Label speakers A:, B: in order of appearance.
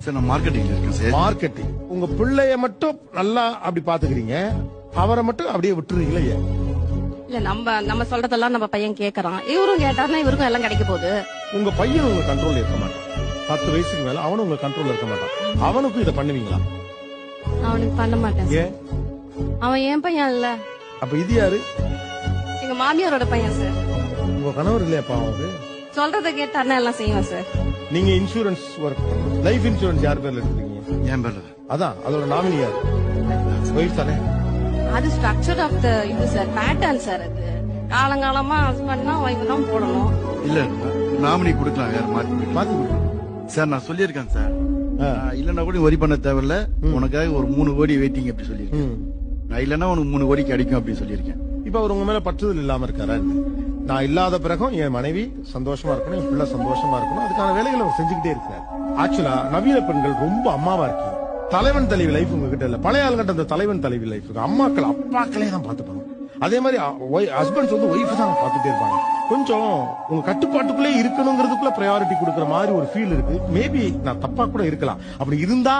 A: Sir நான் மார்க்கெட்டிங்ல இருக்கேன் sir.
B: Marketing. உங்க பிள்ளைய மட்டும் நல்லா அப்படி பாத்துக்கிறீங்க, அவரை மட்டும் அப்படியே விட்டுறீங்களா? ஏன்?
C: இல்ல நம்ம சொல்றதெல்லாம் நம்ம பையன் கேக்குறான். இவரும் கேட்டாருன்னா இவருக்கும் எல்லாம் கிடைக்க போகுது.
B: உங்க பையன் உங்க கண்ட்ரோல் இருக்க மாட்டான். 10 வயசுக்கு மேல அவனும் உங்க கண்ட்ரோல் இருக்க மாட்டான். அவனுக்கும் இதை பண்ணுவீங்களா?
C: அவனுக்கு பண்ண மாட்டேன் சார்.
B: ஏன்?
C: அவன் என் பையன் இல்ல,
B: அப்ப இது யாரு?
C: எங்க மாமியாரோட பையன் சார்.
B: உங்க கணவர் இல்லையாப்பா அவரு?
C: சொல்றத கேட்டாருன்னா எல்லாம் செய்வேன் சார்.
B: நீங்க இன்சூரன்ஸ் ஒர்க், லைஃப் இன்சூரன்ஸ் யார் பேர்ல எடுத்துருக்கீங்க?
A: என் பேர்ல.
B: அதான் அதோட நாமினி யாரு? ஒய்ஃப் தானே?
C: அது ஸ்ட்ரக்சர் ஆஃப் த இது சார், பேட்டர்ன் சார். அது காலங்காலமா ஹஸ்பண்ட்னா ஒய்ஃப் தான் போடணும்.
A: இல்ல நாமினி கொடுக்கலாம், வேற மாத்தி
B: மாத்தி கொடுங்க
A: சார். நான் சொல்லியிருக்கேன் சார். இல்லன்னா கூட வரி பண்ண தேவையில்ல, உனக்காக ஒரு 3 கோடி வெயிட்டிங் அப்படி சொல்லியிருக்கேன். நான் இல்லன்னா உனக்கு 3 கோடி கிடைக்கும் அப்படி சொல்லியிருக்கேன்.
B: இப்ப அவர் உங்க மேல பற்றுதல் இல்லாம இருக்காரா? நான் இல்லாத பிறகும் என் மனைவி சந்தோஷமா இருக்கணும், என் பிள்ளை சந்தோஷமா இருக்கணும், அதுக்கான வேலைகளை அவர் செஞ்சுக்கிட்டே இருக்காரு. ஆக்சுவலா நவீன பெண்கள் ரொம்ப அம்மாவா இருக்கீங்க. தலைவன் தலைவி லைஃப் உங்ககிட்ட இல்ல. பழைய ஆளுகிட்ட அந்த தலைவன் தலைவி லைஃப் இருக்கு. அம்மாக்கள் அப்பாக்களே தான் பாத்துப்பாங்க. அதே மாதிரி ஹஸ்பண்ட்ஸ் வந்து ஒய்ஃப் தான் பாத்துட்டே இருப்பாங்க. கொஞ்சம் உங்க கட்டுப்பாட்டுக்குள்ளே இருக்கணுங்கிறதுக்குள்ள ப்ரையாரிட்டி கொடுக்குற மாதிரி ஒரு ஃபீல் இருக்கு. மேபி நான் தப்பா கூட இருக்கலாம். அப்படி இருந்தா